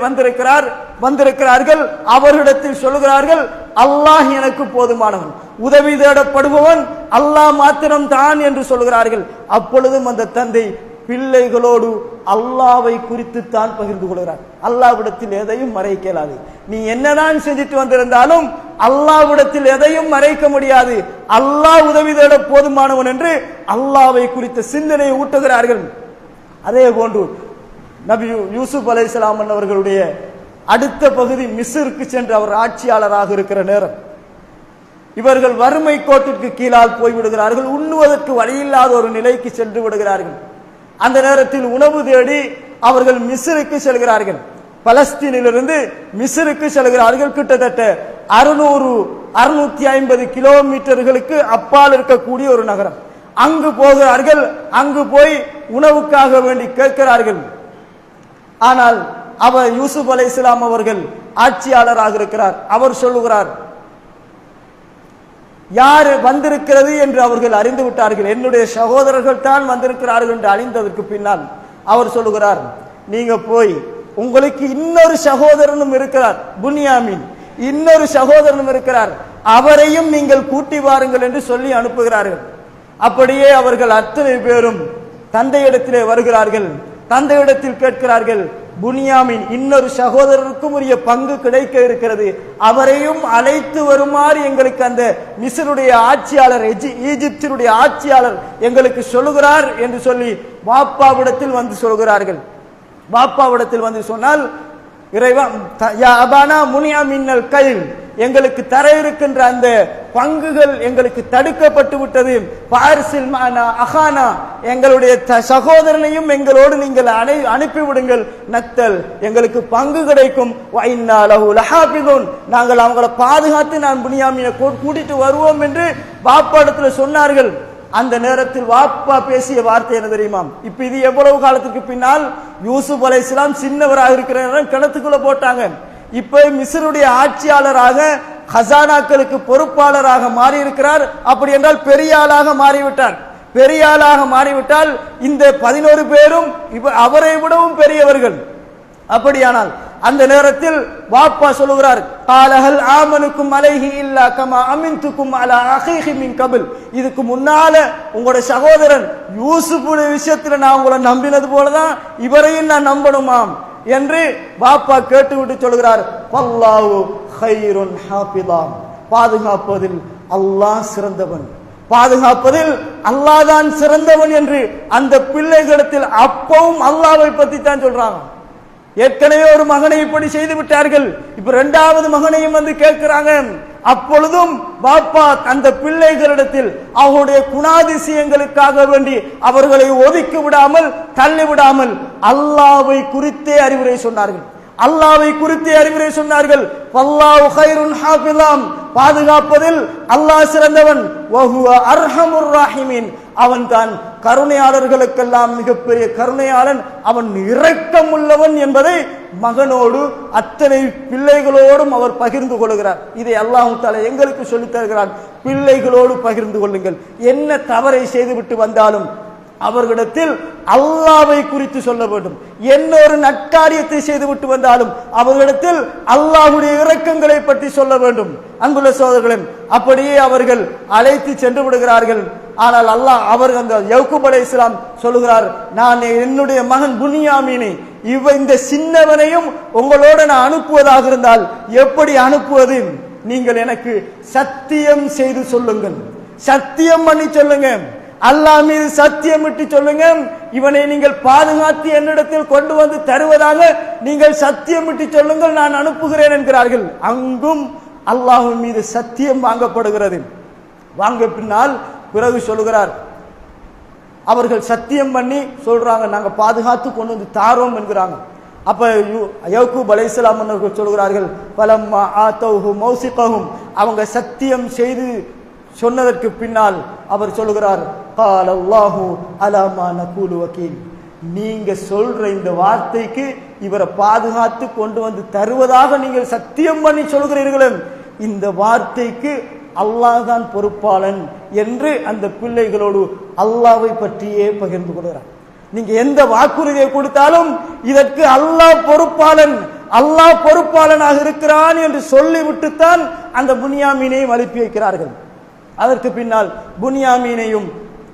வந்திருக்கிறார்கள். அவர்களிடத்தில் சொல்லுகிறார்கள், அல்லாஹ் எனக்கு போதுமானவன், உதவி தேடப்படுபவன் அல்லாஹ் மாத்திரம் தான் என்று சொல்லுகிறார்கள். அப்பொழுதும் அந்த தந்தை பிள்ளைகளோடு அல்லாவை குறித்து தான் பகிர்ந்து கொள்கிறார். அல்லாஹ்விடத்தில் எதையும் மறைக்க இயலாது. நீ என்னதான் செஞ்சுட்டு வந்திருந்தாலும் அல்லாஹ்விடத்தில் எதையும் மறைக்க முடியாது. அல்லாஹ் உதவி தேட போதுமானவன் என்று அல்லாவை குறித்த சிந்தனையை ஊட்டுகிறார்கள். அதே போன்று நபி யூசுப் அலைஹிஸ்ஸலாம் அவர்களுடைய அடுத்த பகுதி மிஸ்ருக்கு சென்று அவர் ஆட்சியாளராக இருக்கிற நேரம், இவர்கள் வறுமை கோட்டிற்கு கீழால் போய்விடுகிறார்கள். உண்ணுவதற்கு வழியில்லாத ஒரு நிலைக்கு சென்று விடுகிறார்கள். அந்த நேரத்தில் உணவு தேடி அவர்கள் மிஸ்ருக்கு செல்கிறார்கள். பலஸ்தீனிலிருந்து மிஸ்ருக்கு செல்கிறார்கள். கிட்டத்தட்ட 650 கிலோமீட்டர்களுக்கு அப்பால் இருக்கக்கூடிய ஒரு நகரம். அங்கு போகிறார்கள். அங்கு போய் உணவுக்காக வேண்டி கேட்கிறார்கள். ஆனால் அவர் யூசுப் அலைஹிஸ்ஸலாம் அவர்கள் ஆட்சியாளராக இருக்கிறார். அவர் சொல்லுகிறார், யார் வந்திருக்கிறது என்று அவர்கள் அறிந்து விட்டார்கள். என்னுடைய சகோதரர்கள் தான் வந்திருக்கிறார்கள் என்று அறிந்ததற்கு பின்னால் அவர் சொல்லுகிறார், நீங்க போய் உங்களுக்கு இன்னொரு சகோதரனும் இருக்கிறார், புன்யாமின், இன்னொரு சகோதரனும் இருக்கிறார், அவரையும் நீங்கள் கூட்டி வாருங்கள் என்று சொல்லி அனுப்புகிறார்கள். அப்படியே அவர்கள் அத்தனை பேரும் தந்தையிடத்திலே வருகிறார்கள். தந்தையிடத்தில் கேட்கிறார்கள், புனியாமின் இன்னொரு சகோதரருக்கும் உரிய பங்கு கிடைக்க இருக்கிறது, அவரையும் அழைத்து வருமாறு எங்களுக்கு அந்த மிஸ்ருடைய ஆட்சியாளர், ஈஜிப்தினுடைய ஆட்சியாளர் எங்களுக்கு சொல்லுகிறார் என்று சொல்லி வாப்பாவிடத்தில் வந்து சொல்கிறார்கள். வாப்பாவிடத்தில் வந்து சொன்னால், இறைவா யா அபானா முனியா மின்னல் கைல், எங்களுக்கு தர இருக்கின்ற அந்த பங்குகள் எங்களுக்கு தடுக்கப்பட்டு விட்டது. பார்சில் மானா அஹானா, எங்களுடைய சகோதரனையும் எங்களோடு நீங்கள் அனுப்பிவிடுங்கள், நக்தல், எங்களுக்கு பங்கு கிடைக்கும். வைன்னா லஹு லஹாபிதுன், நாங்கள் அவங்களை பாதுகாத்து நான் புனியாமினை கூட்டிட்டு வருவோம் என்று வாப்பா இடத்துல சொன்னார்கள். அந்த நேரத்தில் வாப்பா பேசிய வார்த்தை என்ன தெரியுமா? இப்ப இது எவ்வளவு காலத்துக்கு பின்னால், யூசுப் அலைஹிஸ்ஸலாம் சின்னவராக இருக்கிற கிணத்துக்குள்ள போட்டாங்க. இப்ப மிஸ்ருடைய ஆட்சியாளராக, ஹசானாக்களுக்கு பொறுப்பாளராக மாறி இருக்கிறார். அப்படி என்றால் பெரிய ஆளாக மாறிவிட்டார். பெரிய ஆளாக மாறிவிட்டால் இந்த 11 பேரும் அவரை விடவும் பெரியவர்கள். அப்படியானால் அந்த நேரத்தில் வாப்பா சொல்லுகிறார், காலஹல் ஆமனுக்கும் அலைஹி இல்லா கமா அமின்துக்கும் அலா அஹீஹி மின் கபில், இதுக்கு முன்னால உங்களோட சகோதரன் யூசுஃபுடைய விஷயத்துல நான் உங்களை நம்பினது போலதான் இவரையும் நான் நம்பணுமாம் என்று வாப்பா கேட்டுவிட்டு சொல்கிறார், வல்லாஹு கைருன் ஹாஃபிதா, பாதுகாப்பதில் அல்லாஹ் சிறந்தவன், பாதுகாப்பதில் அல்லாஹ் தான் சிறந்தவன் என்று அந்த பிள்ளைகளிடத்தில் அப்பவும் அல்லாஹ்வை பத்தி தான் சொல்றாங்க. ஏற்கனவே ஒரு மகனை இப்படி செய்து விட்டார்கள், இப்ப 2வது மகனையும் வந்து கேட்கிறாங்க. அப்பொழுதும் பாப்பா அந்த பிள்ளைகளிடத்தில் அவருடைய குணாதிசயங்களுக்காக வேண்டி அவர்களை ஒதுக்கி விடாமல், தள்ளி விடாமல் அல்லாஹ்வை குறித்தே அறிவுரை சொன்னார்கள். அல்லாஹ்வை குறித்தே அறிவுரை சொன்னார்கள். வல்லாஹு கைருன் ஹாஃபிதாம், பாதுகாப்பதில் அல்லாஹ் சிறந்தவன். வஹுவ அர்ஹமுர் ராஹிமீன், அவன் தான் கருணையாளர்களுக்கெல்லாம் மிகப்பெரிய கருணையாளன், அவன் இரக்கம் உள்ளவன் என்பதை மகனோடு அத்தனை பிள்ளைகளோடும் அவர் பகிர்ந்து கொள்கிறார். இதை அல்லாஹ் தஆலா எங்களுக்கு சொல்லித் தருகிறான், பிள்ளைகளோடு பகிர்ந்து கொள்ளுங்கள். என்ன தவறை செய்துவிட்டு வந்தாலும் அவர்களிடத்தில் அல்லாஹ்வை குறித்து சொல்ல வேண்டும். என்ன ஒரு நற்காரியத்தை செய்துவிட்டு வந்தாலும் அவர்களிடத்தில் அல்லாஹ்வுடைய இரக்கங்களை பற்றி சொல்ல வேண்டும். அன்புள்ள சகோதரர்களே, அப்படியே அவர்கள் அழைத்து சென்று விடுகிறார்கள். ஆனால் அல்லாஹ் அவர் அந்த யக்கூப் அலைஹிஸ்ஸலாம் சொல்லுகிறார், நான் என்னுடைய மகன் புனியாமீனை இந்த சின்னவனையும் உங்களோட நான் அனுப்புவதாக இருந்தால் எப்படி அனுப்புவது? நீங்கள் எனக்கு சத்தியம் செய்து சொல்லுங்கள், சத்தியம் பண்ணி சொல்லுங்க, அல்லாஹ் மீது சத்தியம் விட்டு சொல்லுங்க, இவனை நீங்கள் பாதுகாத்து என்னிடத்தில் கொண்டு வந்து தருவதாக நீங்கள் சத்தியம் விட்டு சொல்லுங்கள், நான் அனுப்புகிறேன் என்கிறார்கள். அங்கும் அல்லாஹ்வின் மீது சத்தியம் வாங்கப்படுகிறது. வாங்க பின்னால் பிறகு சொல்லுகிறார், அவர்கள் சத்தியம் பண்ணி சொல்றாங்க, நாங்க பாதுகாத்து கொண்டு வந்து தாரோம் என்கிறாங்க. அப்ப யக்கூப் அலைஹிஸ்ஸலாம் அவர்கள் சொல்கிறார்கள், பலம்மா ஆதௌஹு மௌசிகஹும், அவங்க சத்தியம் செய்து சொன்னதற்கு பின்னால் அவர் சொல்லுகிறார், قال الله على ما نقول وكيل, நீங்க சொல்ற இந்த வார்த்தைக்கு இவரை பாதுகாத்து கொண்டு வந்து தருவதாக நீங்கள் சத்தியம் பண்ணி சொல்கிறீர்களே, இந்த வார்த்தைக்கு அல்லாஹ் தான் பொறுப்பாளன் என்று அந்த பிள்ளைகளோடு அல்லாஹ்வை பற்றியே பகிர்ந்து கொள்கிறார். நீங்க எந்த வாக்குறுதியை கொடுத்தாலும் இதற்கு அல்லாஹ் பொறுப்பாளன், அல்லாஹ் பொறுப்பாளனாக இருக்கிறான் என்று சொல்லிவிட்டுத்தான் அந்த புனியாமீனையும் அனுப்பி வைக்கிறார்கள். அதற்கு பின்னால் புனியாமீனையும்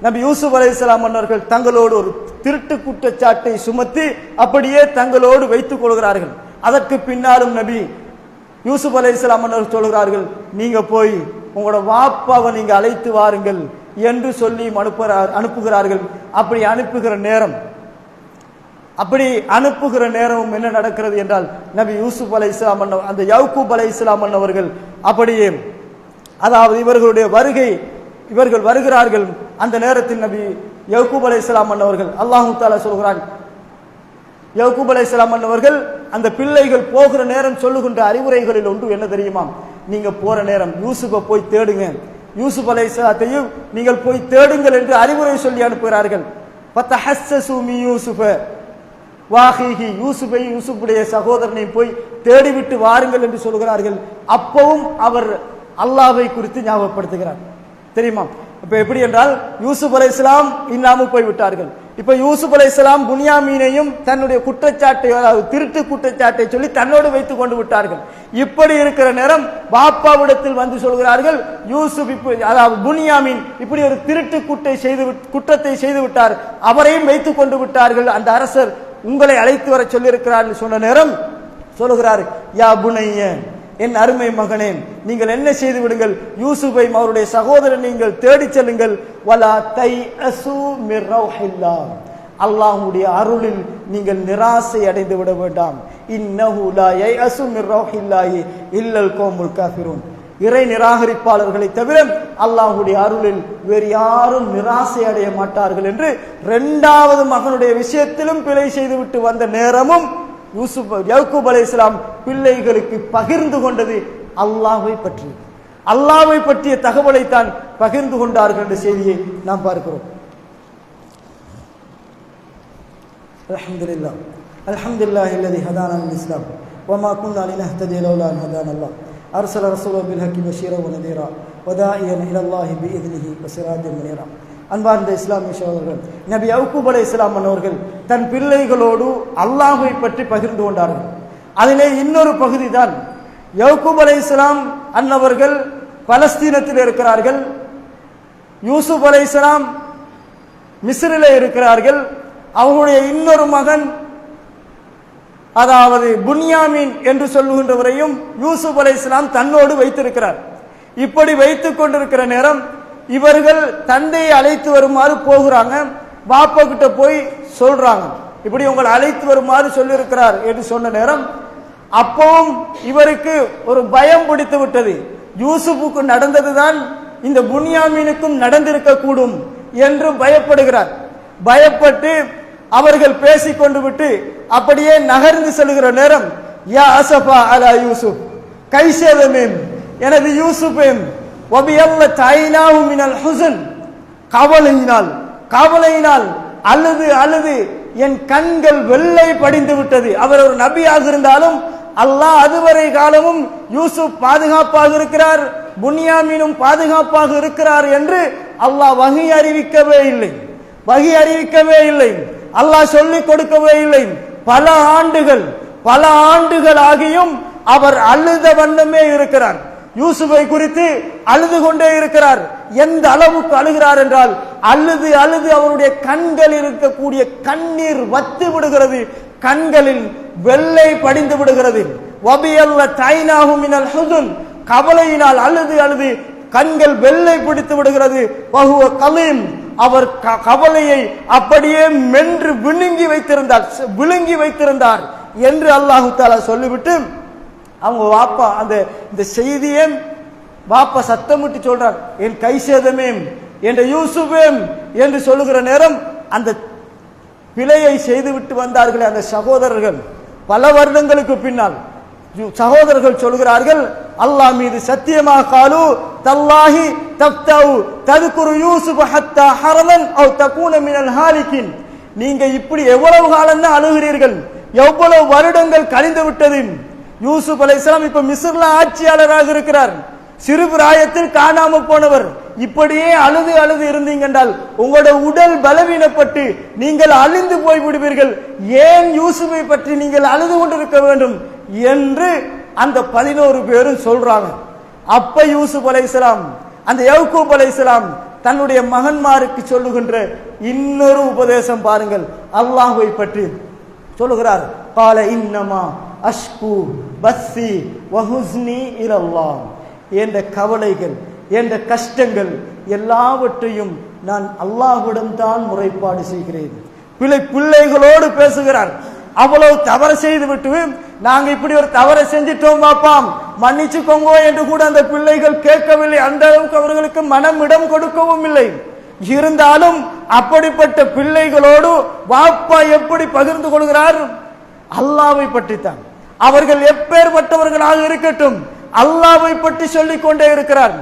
நபி யூசுப் அலைஹிஸ்ஸலாம் அவர்கள் தங்களோடு ஒரு திருட்டு குற்றச்சாட்டை சுமத்தி அப்படியே தங்களோடு வைத்துக் கொள்கிறார்கள். அதற்கு பின்னாலும் நபி யூசுப் அலைஹிஸ்ஸலாம் அவர்கள் சொல்கிறார்கள், நீங்க போய் உங்களோட வாப்பாவை நீங்க அழைத்து வாருங்கள் என்று சொல்லி அனுப்புகிறார்கள். அப்படி அனுப்புகிற நேரம் என்ன நடக்கிறது என்றால், நபி யூசுப் அலைஹிஸ்ஸலாம் அந்த யக்கூப் அலைஹிஸ்ஸலாம் அவர்கள் அப்படியே, அதாவது இவர்களுடைய வருகை, இவர்கள் வருகிறார்கள். அந்த நேரத்தில் நபி யக்கூப் அலைஹிஸ்ஸலாம் அவர்கள், அல்லாஹ் தஆலா சொல்கிறான், யக்கூப் அலைஹிஸ்ஸலாம் அவர்கள் அந்த பிள்ளைகள் போகிற நேரம் சொல்லுகின்ற அறிவுரைகளில் ஒன்று என்ன தெரியுமா? நீங்க போற நேரம் யூசுஃபை போய் தேடுங்க, யூசுப் அலைஹிஸ்ஸலாத்தையும் நீங்கள் போய் தேடுங்கள் என்று அறிவுரை சொல்லி அனுப்புகிறார்கள். ஃபதஹஸ்ஸஸு மின் யூசுஃப வாஹிஹி, யூசுஃபை யூசுஃபுடைய சகோதரனை போய் தேடிவிட்டு வாருங்கள் என்று சொல்கிறார்கள். அப்பவும் அவர் அல்லாஹ்வை குறித்து ஞாபகப்படுத்துகிறார். தெரியுமா? இப்ப எப்படி என்றால், யூசுப் அலைஹிஸ்ஸலாம் இல்லாமல் போய் விட்டார்கள். இப்ப யூசுப் அலைஹிஸ்ஸலாம் புனியாமீனையும் தன்னுடைய குற்றச்சாட்டை, அதாவது திருட்டு குற்றச்சாட்டை சொல்லி தன்னோடு வைத்துக் கொண்டு விட்டார்கள். இப்படி இருக்கிற நேரம் பாப்பாவிடத்தில் வந்து சொல்கிறார்கள், யூசுப் அதாவது புனியாமீன் இப்படி ஒரு திருட்டு குற்றத்தை செய்து விட்டார், அவரையும் வைத்துக் கொண்டு விட்டார்கள், அந்த அரசர் உங்களை அழைத்து வர சொல்லியிருக்கிறார் சொன்ன நேரம் சொல்லுகிறார், யா புனைய, என் அருமை மகனே, நீங்கள் என்ன செய்து விடுங்கள், யூசுஃபை அவருடைய சகோதரன் நீங்கள் தேடி செல்லுங்கள், வலா தைஅசு மிர் ரௌஹில்லாஹ், அல்லாஹ்வுடைய அருளில் நீங்கள் நிராசை அடைந்து விட வேண்டாம். இன்னஹு லா யைஅசு மிர் ரௌஹில்லாஹி இல்லல் கௌமுல் காஃபிரூன், இறை நிராகரிப்பாளர்களை தவிர அல்லாஹ்வுடைய அருளில் வேறு யாரும் நிராசை அடைய மாட்டார்கள் என்று இரண்டாவது மகனுடைய விஷயத்திலும் பிழை செய்துவிட்டு வந்த நேரமும் யக்கூப் அலைஹிஸ்ஸலாம் பிள்ளைகளுக்கு பகிர்ந்து கொண்டது அல்லாஹ்வை பற்றி, அல்லாஹ்வை பற்றிய தகவலை தான் பகிர்ந்து கொண்டார்கள் என்ற செய்தியை நாம் பார்க்கிறோம். அல்ஹம்துலில்லாஹ் அல்ஹம்துலில்லாஹி அல்லதி ஹதானா லில் இஸ்லாம் வமா குன்னா லினஹ்ததிய லௌலா அன் ஹதானல்லாஹ் அர்ஸல ரசூலஹு பில் ஹக்கி பஷீரன் வ நதீரா வ தாஇயன் இலல்லாஹி பிஇذனிஹி வ சிராஜன் முனீரா. அன்பார்ந்த இஸ்லாமிய சகோதரர்கள், நபி யக்கூப் அலைஹிஸ்ஸலாம் அவர்கள் தன் பிள்ளைகளோடு அல்லாஹ்வை பற்றி பகிர்ந்து கொண்டார்கள். அதிலே இன்னொரு பகுதி தான், யக்கூப் அலைஹிஸ்ஸலாம் அன்னவர்கள் பலஸ்தீனத்தில் இருக்கிறார்கள், யூசுப் அலைஹிஸ்ஸலாம் மிஸ்ரிலே இருக்கிறார்கள், அவர்களுடைய இன்னொரு மகன் அதாவது புனியாமீன் என்று சொல்லுகின்றவரையும் யூசுப் அலைஹிஸ்ஸலாம் தன்னோடு வைத்திருக்கிறார். இப்படி வைத்துக் கொண்டிருக்கிற நேரம் இவர்கள் தந்தையை அழைத்து வருமாறு போகிறாங்க. பாப்பா கிட்ட போய் சொல்றாங்க, இப்படி உங்களை அழைத்து வருமாறு சொல்லியிருக்கிறார் என்று சொன்ன நேரம் அப்பவும் இவருக்கு ஒரு பயம் பிடித்து விட்டது. யூசுஃபுக்கு நடந்ததுதான் இந்த புனியாமீனுக்கும் நடந்திருக்க கூடும் என்று பயப்படுகிறார். பயப்பட்டு அவர்கள் பேசிக்கொண்டு விட்டு அப்படியே நகர்ந்து செல்கிற நேரம், யா அசஃபா அலா யூசுப், கைசேதமேம், எனது யூசுஃபேம், வபியல்ல தைனாஹு மினல் ஹுஸ்ன், கவலையினால் அழுது அழுது என் கண்கள் வெள்ளை படிந்து விட்டது. அவர் ஒரு நபியாக இருந்தாலும் அல்லாஹ் அதுவரை காலமும் யூசுப் பாதுகாப்பாக இருக்கிறார், புனியாமீனும் பாதுகாப்பாக இருக்கிறார் என்று அல்லாஹ் வஹி அறிவிக்கவே இல்லை, அல்லாஹ் சொல்லிக் கொடுக்கவே இல்லை. பல ஆண்டுகள் ஆகியும் அவர் அழுத வண்ணமே இருக்கிறார். யூசுஃபை குறித்து அழுது கொண்டே இருக்கிறார். எந்த அளவுக்கு அழுகிறார் என்றால் அழுது அழுது அவருடைய கண்களில் இருக்கக்கூடிய கண்ணீர் வத்தி விடுகிறது, கண்களில் வெள்ளை படிந்து விடுகிறது. வபியல்ல தைனாஹு மினல் ஹுஸ்ன், கவலையினால் அழுது அழுது கண்கள் வெள்ளை பிடித்து விடுகிறது. வஹுவ கலீம், அவர் கவலையை அப்படியே மென்று விழுங்கி வைத்திருந்தார் என்று அல்லாஹு தஆலா சொல்லிவிட்டு அவங்க வாப்பா இந்த செய்தியே வாப்பா சத்தமிட்டு சொல்றார், என் கை சேதமே என்ற யூசுஃபே என்று சொல்லுகிற நேரம் அந்த பிழையை செய்துவிட்டு வந்தார்களே அந்த சகோதரர்கள், பல வருடங்களுக்கு பின்னால் சகோதரர்கள் சொல்கிறார்கள், அல்லாஹ் மீது சத்தியமாக காலு தல்லாஹி தப்தவு ததுகுரு யூசுஃப ஹத்தா ஹரமன் அவ் தகூன மினல் ஹாலிகின். நீங்க இப்படி எவ்வளவு காலம் தான் அழுகிறீர்கள், எவ்வளவு வருடங்கள் கழிந்து விட்டது. யூசுப் அலைஹிஸ்ஸலாம் இப்ப மிஸ்ர்ல ஆட்சியாளராக இருக்கிறார், சிறு பிராயத்தில் காணாமல் போனவர். இப்படியே அழுது அழுது இருந்தீங்க என்றால் உங்களுடைய உடல் பலவீனப்பட்டு நீங்கள் அழிந்து போய் விடுவீர்கள். ஏன் யூசுஃபை பற்றி நீங்கள் அழுது கொண்டிருக்க வேண்டும் என்று அந்த 11 பேரும் சொல்றாங்க. அப்ப யூசுப் அலைஹிஸ்ஸலாம் அந்த யாக்கூப் அலைஹிஸ்ஸலாம் தன்னுடைய மகன்மாருக்கு சொல்லுகின்ற இன்னொரு உபதேசம் பாருங்கள். அல்லாஹ்வை பற்றி சொல்லுகிறார், قال انما اشكو بثي وحزني الى الله. என்ற கவலைகள் என்ற கஷ்டங்கள் எல்லாவற்றையும் நான் அல்லாஹ்விடம் தான் முறைப்பாடு செய்கிறேன். பிள்ளைகளோடு பேசுகிறார். அவ்வளவு தவறு செய்து விட்டு நாங்க இப்படி ஒரு தவறை செஞ்சிட்டோம் பாப்பாம் மன்னிச்சுக்கோங்க என்று கூட அந்த பிள்ளைகள் கேட்கவில்லை. அந்த அளவுக்கு அவர்களுக்கு மனம் இடம் கொடுக்கவும் இல்லை. இருந்தாலும் அப்படிப்பட்ட பிள்ளைகளோடு வாப்பா எப்படி பகிர்ந்து கொள்கிறார்? அல்லாஹ்வை பற்றித்தான். அவர்கள் எப்பேற்பட்டவர்களாக இருக்கட்டும் அல்லாஹ்வை பற்றி சொல்லிக் கொண்டே இருக்கிறார்.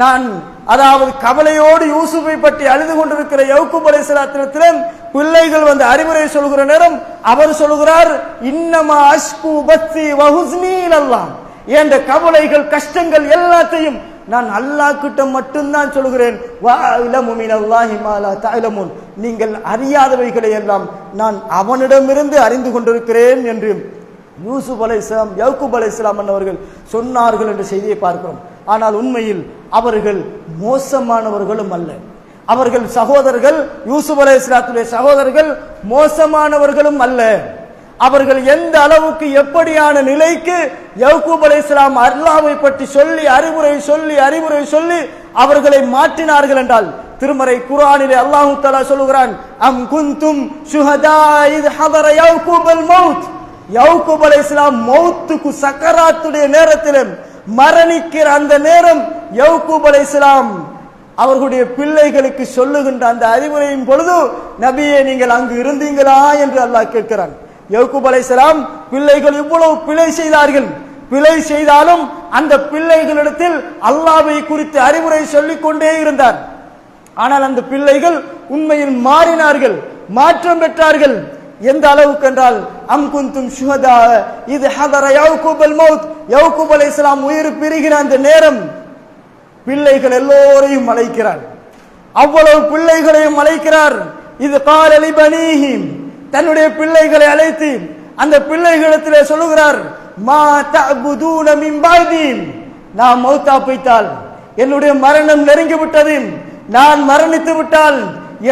நான் அதாவது கவலையோடு யூசுஃபை பற்றி அழுது கொண்டிருக்கிற யாக்கூப் அலைஹிஸ்ஸலாத்திடம் பிள்ளைகள் வந்து அறிவுரை சொல்கிற நேரம் அவர் சொல்கிறார், இன்னமா அஷ்கு பத்தி வஹுஸ்னி இலல்லாஹ். என்ற கவலைகள் கஷ்டங்கள் எல்லாத்தையும் நான் அல்லாஹ் கிட்ட மட்டும்தான் சொல்கிறேன். வஅலமு மினல்லாஹி மா லா தஅலமுன். நீங்கள் அறியாதவைகளை எல்லாம் நான் அவனிடமிருந்து அறிந்து கொண்டிருக்கிறேன் என்று யூசுப் அலைஹிஸ்ஸலாம் யாக்கூப் அலைஹிஸ்ஸலாம் அவர்கள் சொன்னார்கள் என்ற செய்தியை பார்க்கிறோம். ஆனால் உண்மையில் அவர்கள் மோசமானவர்களும் அல்ல. அவர்கள் சகோதரர்கள் யூசுப் அலைஹிஸ்ஸலாத்துடைய சகோதரர்கள் மோசமானவர்களும் அல்ல. அவர்கள் எந்த அளவுக்கு எப்படியான நிலைக்கு யாக்கூப் அலைஹிஸ்ஸலாம் அல்லாஹ்வை பற்றி சொல்லி அறிவுரை சொல்லி அவர்களை மாற்றினார்கள் என்றால் திருமறை குர்ஆனிலே அல்லாஹ் தஆலா சொல்கிறான், அம் குந்தும் ஷுஹதா இத் ஹதர யாக்கூபல் மௌத். யாக்கூப் அலைஹிஸ்ஸலாம் மௌத்துக்கு சக்கராத்துடைய நேரத்தில் மரணிக்கிற அந்த நேரம் யாக்கூப் அலைஹிஸ்ஸலாம் அவர்களுடைய பிள்ளைகளுக்கு சொல்லுகின்ற அந்த அறிவுரையின் பொழுது, நபியே நீங்கள் அங்கு இருந்தீங்களா என்று அல்லாஹ் கேட்கிறான். யாக்கூப் அலைஹிஸ்ஸலாம் பிள்ளைகள் இவ்வளவு பிழை செய்தார்கள். பிழை செய்தாலும் அந்த பிள்ளைகளிடத்தில் அல்லாஹ்வை குறித்து அறிவுரை சொல்லிக் கொண்டே இருந்தார். ஆனால் அந்த பிள்ளைகள் உண்மையில் மாறினார்கள், மாற்றம் பெற்றார்கள். எந்த அளவுக்கு என்றால், அம் குந்தும் ஷுஹதா இது ஹதர யாக்கூபல் மௌத். யாக்கூப் அலைஹிஸ்ஸலாம் உயிர் பிரிகிற அந்த நேரம் பிள்ளைகள் எல்லோரையும் அழைக்கிறார். அவ்வளவு பிள்ளைகளையும் அழைக்கிறார். இது கால லிபனீஹி, தன்னுடைய பிள்ளைகளை அழைத்து அந்த பிள்ளைகளிடத்திலே சொல்லுகிறார், மா தஅபுதூன மின் பஅதி. நான் மௌத்தா போய்த்தால், என்னுடைய மரணம் நெருங்கி விட்டது, நான் மரணித்து விட்டால்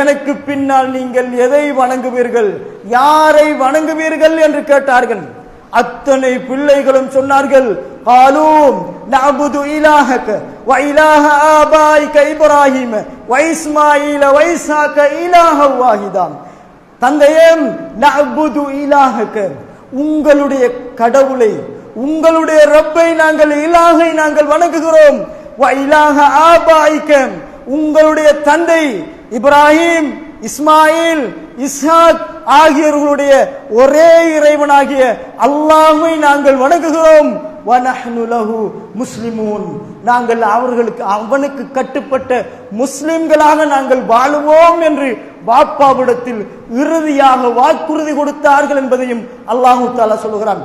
எனக்கு பின்னால் நீங்கள் எதை வணங்குவீர்கள், யாரை வணங்குவீர்கள் என்று கேட்டார்கள். அத்தனை பிள்ளைகளும் சொன்னார்கள், قالوا نعبد إلهك وإله آبائك إبراهيم وإسماعيل وإسحاق إلها واحدا. தந்தையே, நஅபுது இலாஹக, உங்களுடைய கடவுளை, உங்களுடைய ரப்பை நாங்கள் இலாஹை நாங்கள் வணங்குகிறோம். வ இலாஹ ஆபாயிக, உங்களுடைய தந்தை இப்ராஹிம், இஸ்மாயில், இஸ்ஹாக் ஆகியோர்களுடைய ஒரே இறைவனாகிய அல்லாஹ்வை நாங்கள் வணங்குகிறோம். வ நஹ்னு லஹு முஸ்லிமூன், நாங்கள் அவனுக்கு கட்டுப்பட்ட முஸ்லிம்களாக நாங்கள் வாழுவோம் என்று வாப்பாவிடத்தில் இறுதியாக வாக்குறுதி கொடுத்தார்கள் என்பதையும் அல்லாஹ் தஆலா சொல்கிறான்.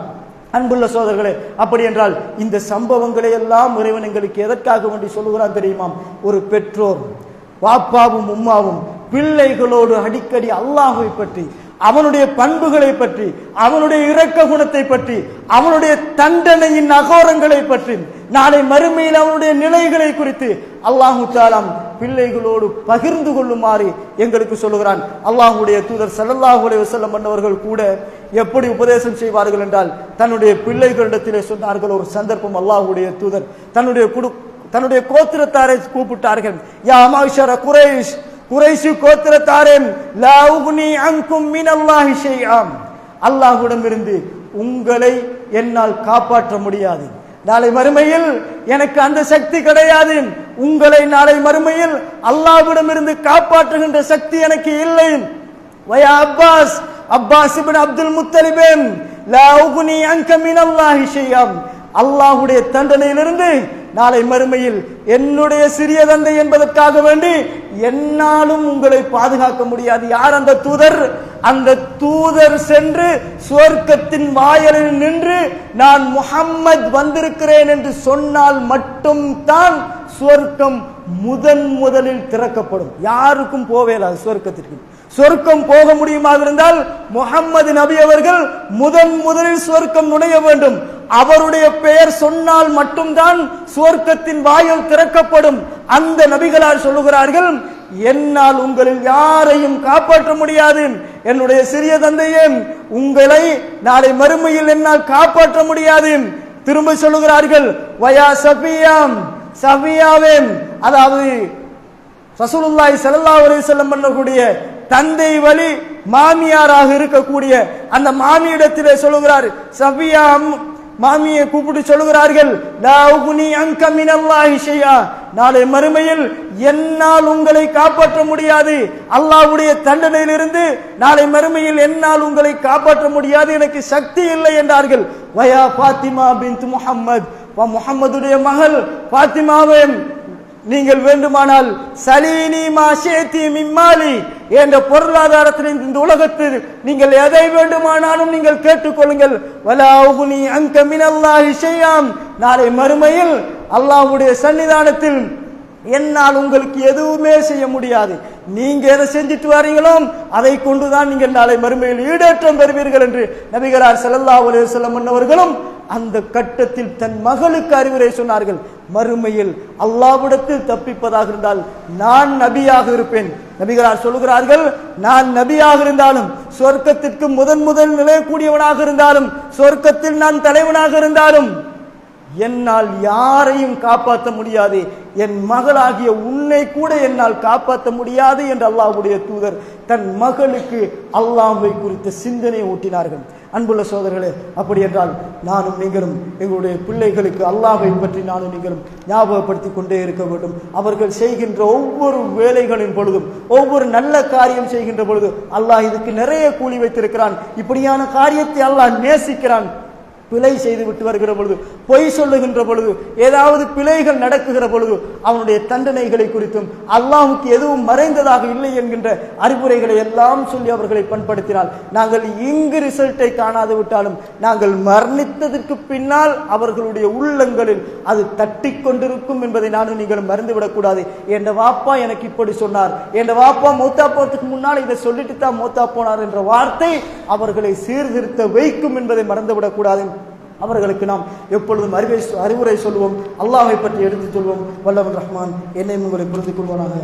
அன்புள்ள சோதர்களே, அப்படி என்றால் இந்த சம்பவங்களை எல்லாம் இறைவன் எங்களுக்கு எதற்காக வேண்டி சொல்லுகிறான் தெரியுமா? ஒரு பெற்றோர் வாப்பாவும் உம்மாவும் பிள்ளைகளோடு அடிக்கடி அல்லாஹ்வை பற்றி அவனுடைய பண்புகளை பற்றி, அவனுடைய இரக்க குணத்தை பற்றி, அவனுடைய தண்டனையின் அகோரங்களை பற்றி, நாளை மறுமையில் அவனுடைய நிலைகளை குறித்து அல்லாஹு தஆலா பிள்ளைகளோடு பகிர்ந்து கொள்ளுமாறு எங்களுக்கு சொல்லுகிறான். அல்லாஹ்வுடைய தூதர் ஸல்லல்லாஹு அலைஹி வஸல்லம் அவர்கள் கூட எப்படி உபதேசம் செய்வார்கள் என்றால், தன்னுடைய பிள்ளைகளிடத்திலே சொன்னார்கள். ஒரு சந்தர்ப்பம் அல்லாஹ்வுடைய தூதர் தன்னுடைய கோத்திரத்தாரை கூப்பிட்டார்கள். யா மாஷர குரைஷ், குரைஷி கோத்திரத்தாரே, லா உக்னி அன்கும் மினல்லாஹி ஷைஅம், அல்லாஹ்விடமிருந்து உங்களை என்னால் காப்பாற்ற முடியாது. நாளை மறுமையில் எனக்கு அந்த சக்தி கிடையாது. உங்களை நாளை மறுமையில் அல்லாஹ்விடமிருந்து காப்பாற்றுகின்ற சக்தி எனக்கு இல்லை. வயா அப்பாஸ், அப்பாஸ் இப்னு அப்துல் முத்தலிப், லா உக்னி அன்க மினல்லாஹி ஷைஅம், அல்லாஹ்வுடைய தண்டனையிலிருந்து நாளை மறுமையில் என்னுடைய சிறிய தந்தை என்பதற்காக வேண்டி என்னாலும் உங்களை பாதுகாக்க முடியாது. யார் அந்த தூதர்? அந்த தூதர் சென்று சுவர்க்கத்தின் வாயிலில் நின்று நான் முஹம்மது வந்திருக்கிறேன் என்று சொன்னால் மட்டும்தான் சுவர்க்கம் முதலில் திறக்கப்படும். யாருக்கும் போவேலாது சுவர்க்கத்திற்கு. சொர்க்கம் போக முடியுமாக இருந்தால் முஹம்மது நபி அவர்கள் முதலில் சுவர்க்கம் நுழைய வேண்டும். அவருடைய பெயர் சொன்னால் மட்டும்தான் சுவர்க்கத்தின் வாயில் திறக்கப்படும். அந்த நபிகளார் சொல்லுகிறார்கள், என்னால் உங்களில் யாரையும் காப்பாற்ற முடியாது. என்னுடைய சிறிய தந்தையே, உங்களை நாளை மறுமையில் என்னால் காப்பாற்ற முடியாது. திரும்ப சொல்லுகிறார்கள், வயா சஃபியாம், சஃபியாவே, அதாவது ரசூலுல்லாஹி ஸல்லல்லாஹு அலைஹி வஸல்லம் பண்ணக்கூடிய தந்தை வழி மாமியாராக இருக்கக்கூடிய அந்த மாமியிடத்திலே சொல்லுகிறார். சஃபியா மாமியை கூப்பிட்டு சொல்லுகிறார்கள், லா உக்னி அன்க மினல்லாஹி ஷைஆ, நாளை மறுமையில் என்னால் உங்களை காப்பாற்ற முடியாது. அல்லாஹ்வுடைய தண்டனையிலிருந்து நாளை மறுமையில் என்னால் உங்களை காப்பாற்ற முடியாது, எனக்கு சக்தி இல்லை என்றார்கள். வயா ஃபாத்திமா பின்த் முஹம்மத், முஹம்மதுடைய மகள் ஃபாத்திமாவே, நீங்கள் வேண்டுமானால் சலீனி மா ஷிஅதி மின் மாலி, என்ற பொருளாதாரத்தில் இந்த உலகத்தில் நீங்கள் எதை வேண்டுமானாலும் நீங்கள் கேட்டுக்கொள்ளுங்கள். வலா உக்னி அன்க மினல்லாஹி ஷைஅம், நாளை மறுமையில் அல்லாஹ்வுடைய சன்னிதானத்தில் என்னால் உங்களுக்கு எதுவுமே செய்ய முடியாது. நீங்க எதை செஞ்சிட்டு வரீங்களோ அதை கொண்டுதான் நீங்கள் நாளை மறுமையில் ஈடேற்றம் பெறுவீர்கள் என்று நபிகளார் ஸல்லல்லாஹு அலைஹி வஸல்லம் அவர்களும் அந்த கட்டத்தில் தன் மகளுக்கு அறிவுரை சொன்னார்கள். மறுமையில் அல்லாஹ்விடத்தில் தப்பிப்பதாக இருந்தால் நான் நபியாக இருப்பேன். நபிகளார் சொல்லுகிறார்கள், நான் நபியாக இருந்தாலும் சொர்க்கத்திற்கு முதல் நிலையக்கூடியவனாக இருந்தாலும் சொர்க்கத்தில் நான் தலைவனாக இருந்தாலும் என்னால் யாரையும் காப்பாற்ற முடியாது. என் மகளாகிய உன்னை கூட என்னால் காப்பாற்ற முடியாது என்று அல்லாஹ்வுடைய தூதர் தன் மகளுக்கு அல்லாஹ்வை குறித்த சிந்தனை ஊட்டினார்கள். அன்புள்ள சோதரர்களே, அப்படி என்றால் நானும் நீங்களும் எங்களுடைய பிள்ளைகளுக்கு அல்லாஹ்வை பற்றி நானும் நீங்களும் ஞாபகப்படுத்தி கொண்டே இருக்க வேண்டும். அவர்கள் செய்கின்ற ஒவ்வொரு வேலைகளின் பொழுதும், ஒவ்வொரு நல்ல காரியம் செய்கின்ற பொழுது அல்லாஹ் இதுக்கு நிறைய கூலி வைத்திருக்கிறான். இப்படியான காரியத்தை அல்லாஹ் நேசிக்கிறான். பிழை செய்து விட்டு வருகிற பொழுது, பொய் சொல்லுகின்ற பொழுது, ஏதாவது பிழைகள் நடக்குகிற பொழுது அவனுடைய தண்டனைகளை குறித்தும் அல்லாஹ்வுக்கு எதுவும் மறைந்ததாக இல்லை என்கின்ற அறிவுரைகளை எல்லாம் சொல்லி அவர்களை பண்படுத்தினால் நாங்கள் இங்கு ரிசல்ட்டை காணாது விட்டாலும் நாங்கள் மரணித்ததற்கு பின்னால் அவர்களுடைய உள்ளங்களில் அது தட்டி கொண்டிருக்கும் என்பதை நானும் நீங்களும் மறந்துவிடக்கூடாது. என் வாப்பா எனக்கு இப்படி சொன்னார், என் வாப்பா மௌத்தா போறதுக்கு முன்னால் இதை சொல்லிட்டு தான் மௌத்தா போனார் என்ற வார்த்தை அவர்களை சீர்திருத்த வைக்கும் என்பதை மறந்துவிடக்கூடாது. அவர்களுக்கு நாம் எப்பொழுதும் அறிவுரை சொல்வோம், அல்லாஹ்வை பற்றி எடுத்துச் சொல்வோம். வல்லவன் ரஹ்மான் என்னை உங்களை புரிந்து கொள்வானாக.